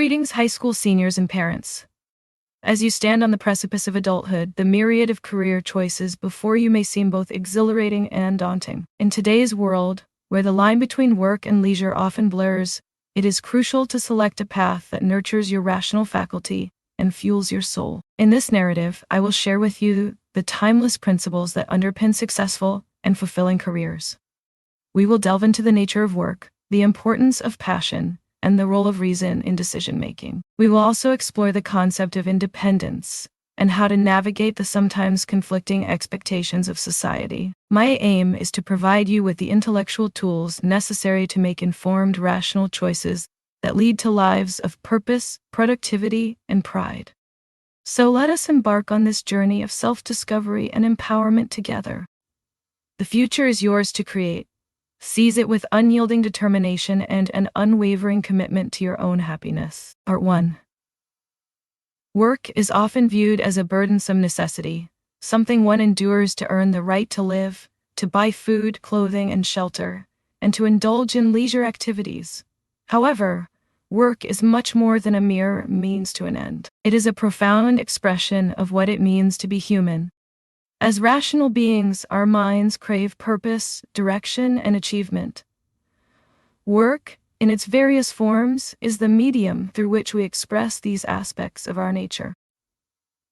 Greetings, high school seniors and parents. As you stand on the precipice of adulthood, the myriad of career choices before you may seem both exhilarating and daunting. In today's world, where the line between work and leisure often blurs, it is crucial to select a path that nurtures your rational faculty and fuels your soul. In this narrative, I will share with you the timeless principles that underpin successful and fulfilling careers. We will delve into the nature of work, the importance of passion, and the role of reason in decision-making. We will also explore the concept of independence and how to navigate the sometimes conflicting expectations of society. My aim is to provide you with the intellectual tools necessary to make informed, rational choices that lead to lives of purpose, productivity, and pride. So let us embark on this journey of self-discovery and empowerment together. The future is yours to create. Seize it with unyielding determination and an unwavering commitment to your own happiness. Part 1. Work is often viewed as a burdensome necessity, something one endures to earn the right to live, to buy food, clothing, and shelter, and to indulge in leisure activities. However, work is much more than a mere means to an end. It is a profound expression of what it means to be human. As rational beings, our minds crave purpose, direction, and achievement. Work, in its various forms, is the medium through which we express these aspects of our nature.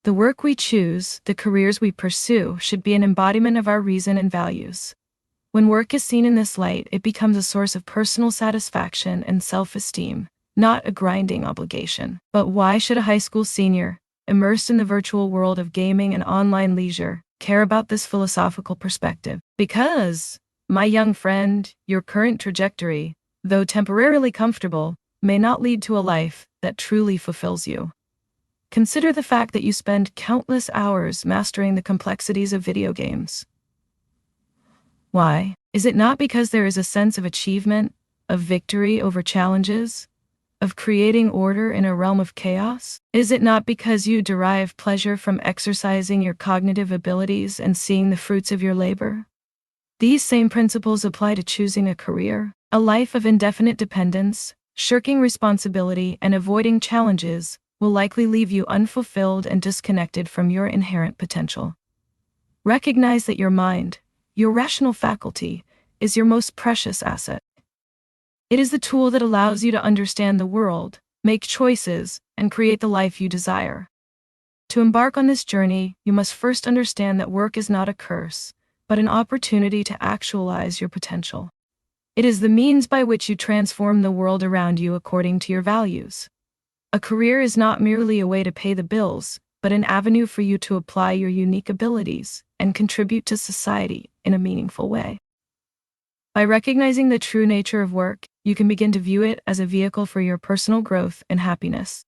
The work we choose, the careers we pursue, should be an embodiment of our reason and values. When work is seen in this light, it becomes a source of personal satisfaction and self-esteem, not a grinding obligation. But why should a high school senior, immersed in the virtual world of gaming and online leisure, care about this philosophical perspective? Because, my young friend, your current trajectory, though temporarily comfortable, may not lead to a life that truly fulfills you. Consider the fact that you spend countless hours mastering the complexities of video games. Why? Is it not because there is a sense of achievement, of victory over challenges, of creating order in a realm of chaos? Is it not because you derive pleasure from exercising your cognitive abilities and seeing the fruits of your labor? These same principles apply to choosing a career. A life of indefinite dependence, shirking responsibility, and avoiding challenges will likely leave you unfulfilled and disconnected from your inherent potential. Recognize that your mind, your rational faculty, is your most precious asset. It is the tool that allows you to understand the world, make choices, and create the life you desire. To embark on this journey, you must first understand that work is not a curse, but an opportunity to actualize your potential. It is the means by which you transform the world around you according to your values. A career is not merely a way to pay the bills, but an avenue for you to apply your unique abilities and contribute to society in a meaningful way. By recognizing the true nature of work, you can begin to view it as a vehicle for your personal growth and happiness.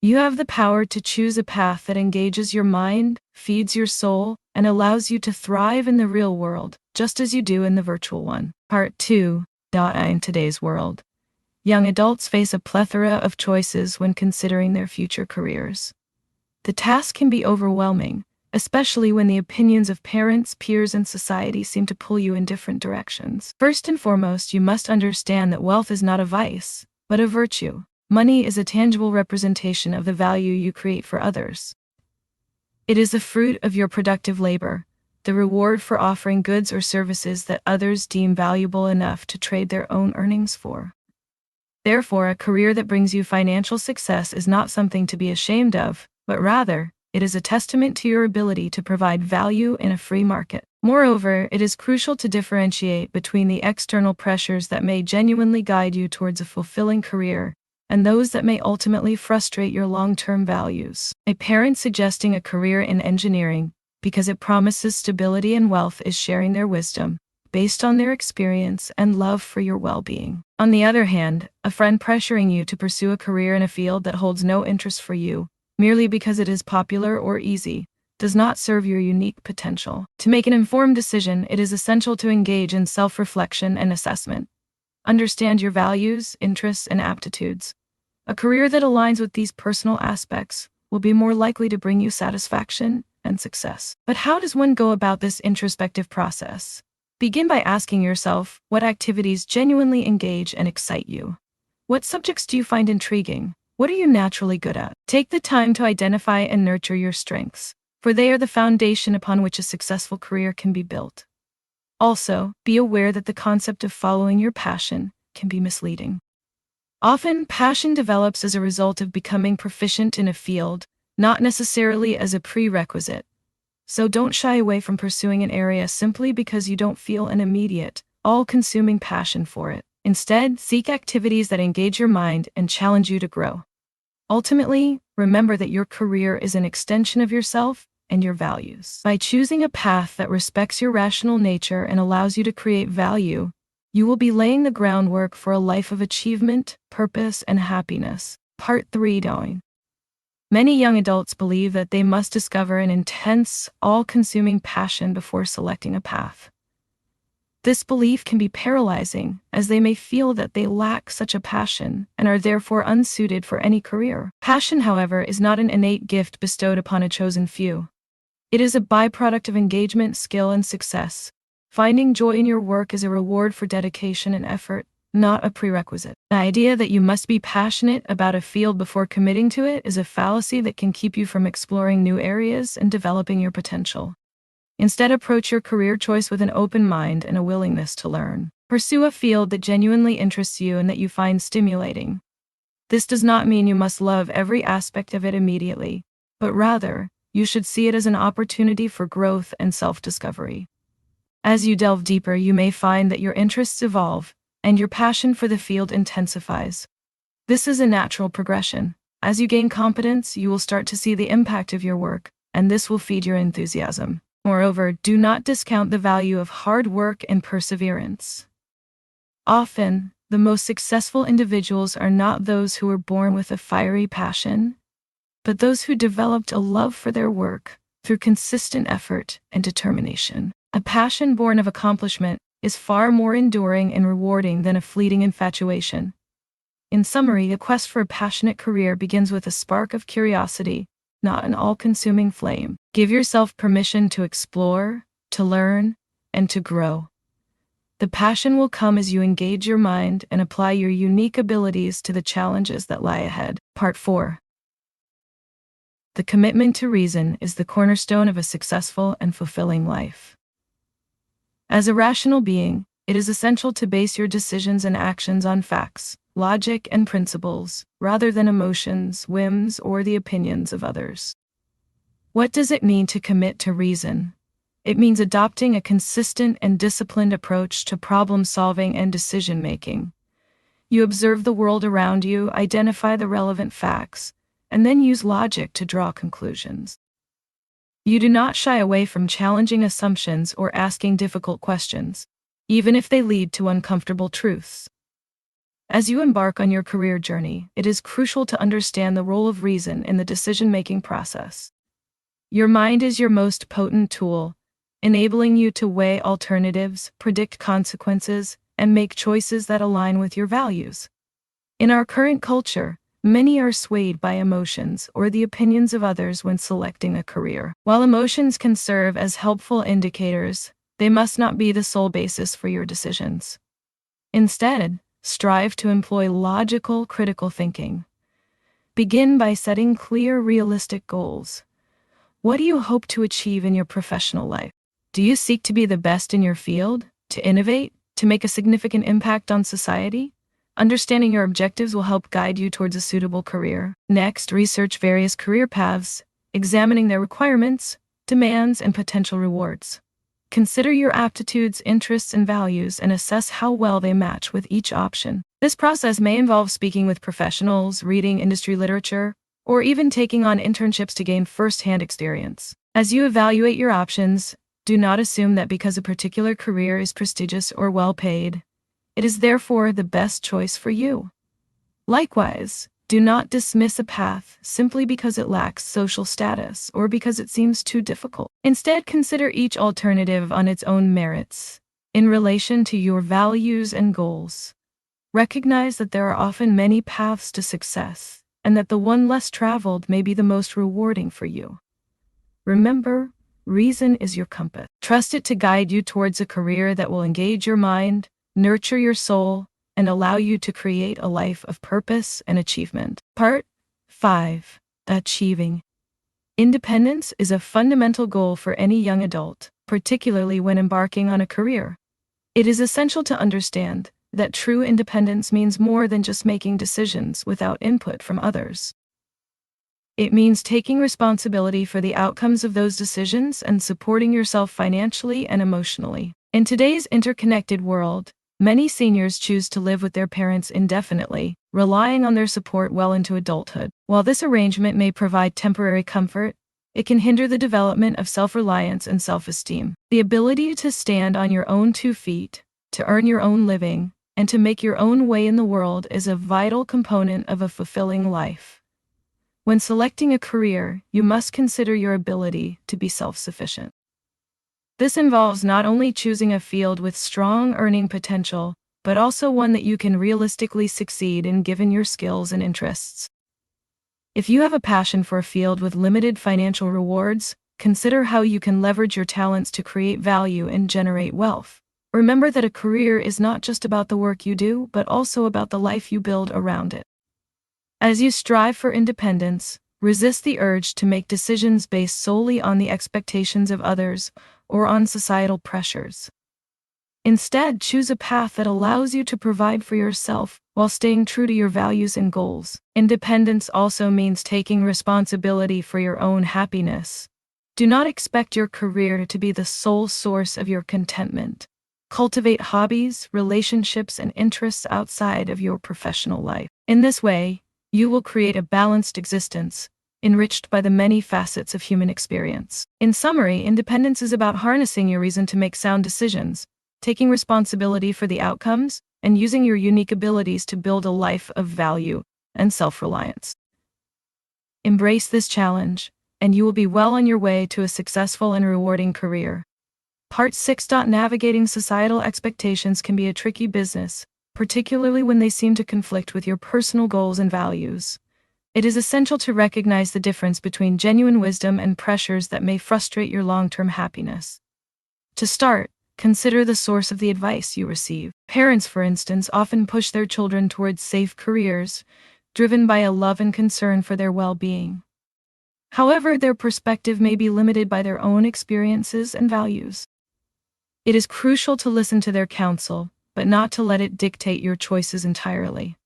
You have the power to choose a path that engages your mind, feeds your soul, and allows you to thrive in the real world, just as you do in the virtual one. Part 2. In today's world, young adults face a plethora of choices when considering their future careers. The task can be overwhelming, especially when the opinions of parents, peers, and society seem to pull you in different directions. First and foremost, you must understand that wealth is not a vice, but a virtue. Money is a tangible representation of the value you create for others. It is the fruit of your productive labor, the reward for offering goods or services that others deem valuable enough to trade their own earnings for. Therefore, a career that brings you financial success is not something to be ashamed of, but rather, it is a testament to your ability to provide value in a free market. Moreover, it is crucial to differentiate between the external pressures that may genuinely guide you towards a fulfilling career and those that may ultimately frustrate your long-term values. A parent suggesting a career in engineering because it promises stability and wealth is sharing their wisdom, based on their experience and love for your well-being. On the other hand, a friend pressuring you to pursue a career in a field that holds no interest for you, merely because it is popular or easy, does not serve your unique potential. To make an informed decision, it is essential to engage in self-reflection and assessment. Understand your values, interests, and aptitudes. A career that aligns with these personal aspects will be more likely to bring you satisfaction and success. But how does one go about this introspective process? Begin by asking yourself, what activities genuinely engage and excite you? What subjects do you find intriguing? What are you naturally good at? Take the time to identify and nurture your strengths, for they are the foundation upon which a successful career can be built. Also, be aware that the concept of following your passion can be misleading. Often, passion develops as a result of becoming proficient in a field, not necessarily as a prerequisite. So don't shy away from pursuing an area simply because you don't feel an immediate, all-consuming passion for it. Instead, seek activities that engage your mind and challenge you to grow. Ultimately, remember that your career is an extension of yourself and your values. By choosing a path that respects your rational nature and allows you to create value, you will be laying the groundwork for a life of achievement, purpose, and happiness. Part 3. Doing. Many young adults believe that they must discover an intense, all-consuming passion before selecting a path. This belief can be paralyzing, as they may feel that they lack such a passion and are therefore unsuited for any career. Passion, however, is not an innate gift bestowed upon a chosen few. It is a byproduct of engagement, skill, and success. Finding joy in your work is a reward for dedication and effort, not a prerequisite. The idea that you must be passionate about a field before committing to it is a fallacy that can keep you from exploring new areas and developing your potential. Instead, approach your career choice with an open mind and a willingness to learn. Pursue a field that genuinely interests you and that you find stimulating. This does not mean you must love every aspect of it immediately, but rather, you should see it as an opportunity for growth and self-discovery. As you delve deeper, you may find that your interests evolve, and your passion for the field intensifies. This is a natural progression. As you gain competence, you will start to see the impact of your work, and this will feed your enthusiasm. Moreover, do not discount the value of hard work and perseverance. Often, the most successful individuals are not those who were born with a fiery passion, but those who developed a love for their work through consistent effort and determination. A passion born of accomplishment is far more enduring and rewarding than a fleeting infatuation. In summary, the quest for a passionate career begins with a spark of curiosity, not an all-consuming flame. Give yourself permission to explore, to learn, and to grow. The passion will come as you engage your mind and apply your unique abilities to the challenges that lie ahead. Part 4. The commitment to reason is the cornerstone of a successful and fulfilling life. As a rational being, it is essential to base your decisions and actions on facts, logic, and principles, rather than emotions, whims, or the opinions of others. What does it mean to commit to reason? It means adopting a consistent and disciplined approach to problem-solving and decision-making. You observe the world around you, identify the relevant facts, and then use logic to draw conclusions. You do not shy away from challenging assumptions or asking difficult questions, even if they lead to uncomfortable truths. As you embark on your career journey, it is crucial to understand the role of reason in the decision-making process. Your mind is your most potent tool, enabling you to weigh alternatives, predict consequences, and make choices that align with your values. In our current culture, many are swayed by emotions or the opinions of others when selecting a career. While emotions can serve as helpful indicators, they must not be the sole basis for your decisions. Instead, strive to employ logical, critical thinking. Begin by setting clear, realistic goals. What do you hope to achieve in your professional life? Do you seek to be the best in your field, to innovate, to make a significant impact on society? Understanding your objectives will help guide you towards a suitable career. Next, research various career paths, examining their requirements, demands, and potential rewards. Consider your aptitudes, interests, and values and assess how well they match with each option. This process may involve speaking with professionals, reading industry literature, or even taking on internships to gain first-hand experience. As you evaluate your options, do not assume that because a particular career is prestigious or well-paid, it is therefore the best choice for you. Likewise, do not dismiss a path simply because it lacks social status or because it seems too difficult. Instead, consider each alternative on its own merits, in relation to your values and goals. Recognize that there are often many paths to success, and that the one less traveled may be the most rewarding for you. Remember, reason is your compass. Trust it to guide you towards a career that will engage your mind, nurture your soul, and allow you to create a life of purpose and achievement. Part 5. Achieving independence is a fundamental goal for any young adult, particularly when embarking on a career. It is essential to understand that true independence means more than just making decisions without input from others. It means taking responsibility for the outcomes of those decisions and supporting yourself financially and emotionally. In today's interconnected world, many seniors choose to live with their parents indefinitely, relying on their support well into adulthood. While this arrangement may provide temporary comfort, it can hinder the development of self-reliance and self-esteem. The ability to stand on your own 2 feet, to earn your own living, and to make your own way in the world is a vital component of a fulfilling life. When selecting a career, you must consider your ability to be self-sufficient. This involves not only choosing a field with strong earning potential, but also one that you can realistically succeed in given your skills and interests. If you have a passion for a field with limited financial rewards, consider how you can leverage your talents to create value and generate wealth. Remember that a career is not just about the work you do, but also about the life you build around it. As you strive for independence, resist the urge to make decisions based solely on the expectations of others or on societal pressures. Instead, choose a path that allows you to provide for yourself while staying true to your values and goals. Independence also means taking responsibility for your own happiness. Do not expect your career to be the sole source of your contentment. Cultivate hobbies, relationships, and interests outside of your professional life. In this way, you will create a balanced existence, enriched by the many facets of human experience. In summary, independence is about harnessing your reason to make sound decisions, taking responsibility for the outcomes, and using your unique abilities to build a life of value and self-reliance. Embrace this challenge, and you will be well on your way to a successful and rewarding career. Part 6. Navigating societal expectations can be a tricky business, particularly when they seem to conflict with your personal goals and values. It is essential to recognize the difference between genuine wisdom and pressures that may frustrate your long-term happiness. To start, consider the source of the advice you receive. Parents, for instance, often push their children towards safe careers, driven by a love and concern for their well-being. However, their perspective may be limited by their own experiences and values. It is crucial to listen to their counsel, but not to let it dictate your choices entirely.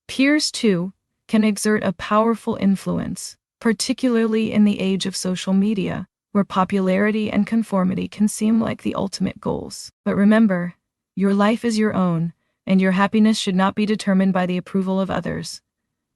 Peers, too, can exert a powerful influence, particularly in the age of social media, where popularity and conformity can seem like the ultimate goals. But remember, your life is your own, and your happiness should not be determined by the approval of others.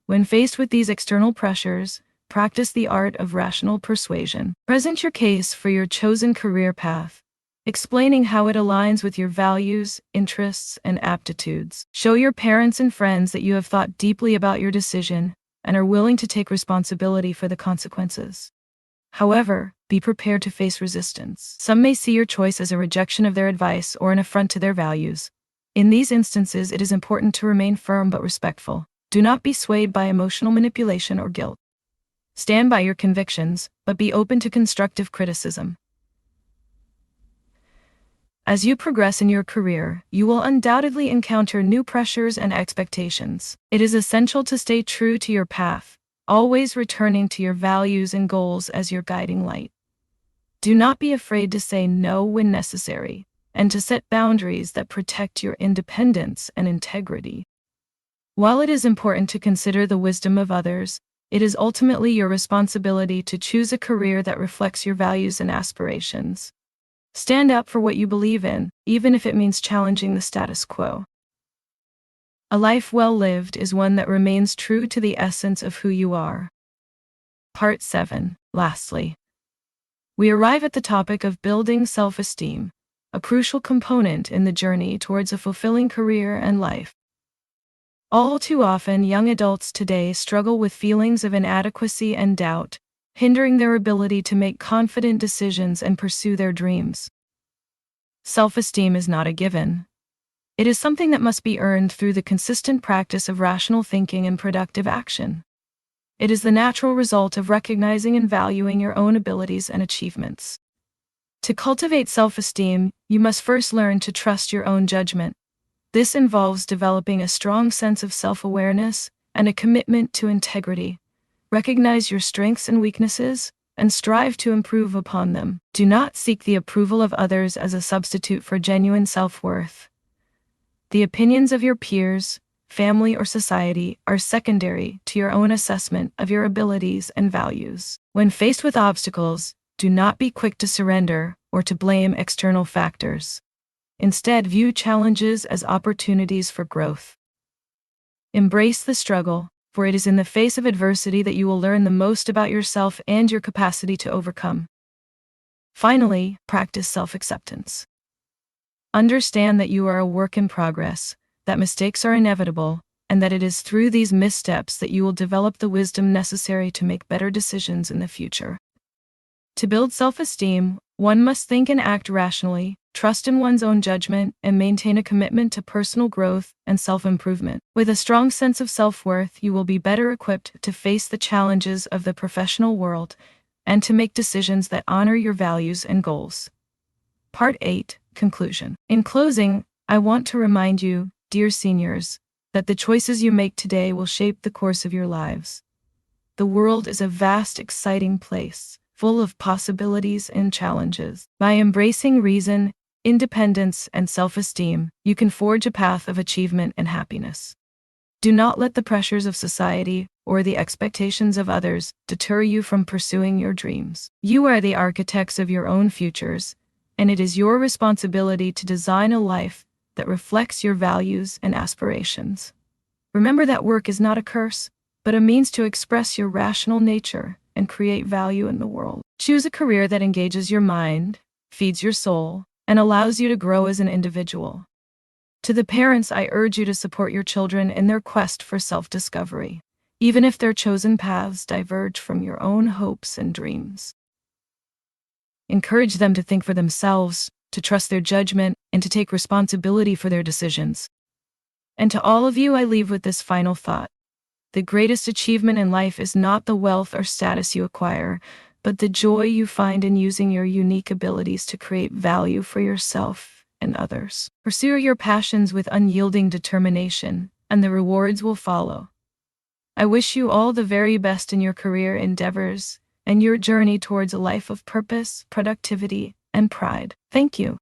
When faced with these external pressures, practice the art of rational persuasion. Present your case for your chosen career path, explaining how it aligns with your values, interests, and aptitudes. Show your parents and friends that you have thought deeply about your decision and are willing to take responsibility for the consequences. However, be prepared to face resistance. Some may see your choice as a rejection of their advice or an affront to their values. In these instances, it is important to remain firm but respectful. Do not be swayed by emotional manipulation or guilt. Stand by your convictions, but be open to constructive criticism. As you progress in your career, you will undoubtedly encounter new pressures and expectations. It is essential to stay true to your path, always returning to your values and goals as your guiding light. Do not be afraid to say no when necessary, and to set boundaries that protect your independence and integrity. While it is important to consider the wisdom of others, it is ultimately your responsibility to choose a career that reflects your values and aspirations. Stand up for what you believe in, even if it means challenging the status quo. A life well lived is one that remains true to the essence of who you are. Part 7. Lastly, we arrive at the topic of building self-esteem, a crucial component in the journey towards a fulfilling career and life. All too often, young adults today struggle with feelings of inadequacy and doubt, hindering their ability to make confident decisions and pursue their dreams. Self-esteem is not a given. It is something that must be earned through the consistent practice of rational thinking and productive action. It is the natural result of recognizing and valuing your own abilities and achievements. To cultivate self-esteem, you must first learn to trust your own judgment. This involves developing a strong sense of self-awareness and a commitment to integrity. Recognize your strengths and weaknesses, and strive to improve upon them. Do not seek the approval of others as a substitute for genuine self-worth. The opinions of your peers, family, or society are secondary to your own assessment of your abilities and values. When faced with obstacles, do not be quick to surrender or to blame external factors. Instead, view challenges as opportunities for growth. Embrace the struggle, for it is in the face of adversity that you will learn the most about yourself and your capacity to overcome. Finally, practice self-acceptance. Understand that you are a work in progress, that mistakes are inevitable, and that it is through these missteps that you will develop the wisdom necessary to make better decisions in the future. To build self-esteem, one must think and act rationally, trust in one's own judgment, and maintain a commitment to personal growth and self-improvement. With a strong sense of self-worth, you will be better equipped to face the challenges of the professional world and to make decisions that honor your values and goals. Part 8. Conclusion. In closing, I want to remind you, dear seniors, that the choices you make today will shape the course of your lives. The world is a vast, exciting place, full of possibilities and challenges. By embracing reason, independence, and self-esteem, you can forge a path of achievement and happiness. Do not let the pressures of society or the expectations of others deter you from pursuing your dreams. You are the architects of your own futures, and it is your responsibility to design a life that reflects your values and aspirations. Remember that work is not a curse, but a means to express your rational nature and create value in the world. Choose a career that engages your mind, feeds your soul, and allows you to grow as an individual. To the parents, I urge you to support your children in their quest for self-discovery, even if their chosen paths diverge from your own hopes and dreams. Encourage them to think for themselves, to trust their judgment, and to take responsibility for their decisions. And to all of you, I leave with this final thought. The greatest achievement in life is not the wealth or status you acquire, but the joy you find in using your unique abilities to create value for yourself and others. Pursue your passions with unyielding determination, and the rewards will follow. I wish you all the very best in your career endeavors and your journey towards a life of purpose, productivity, and pride. Thank you.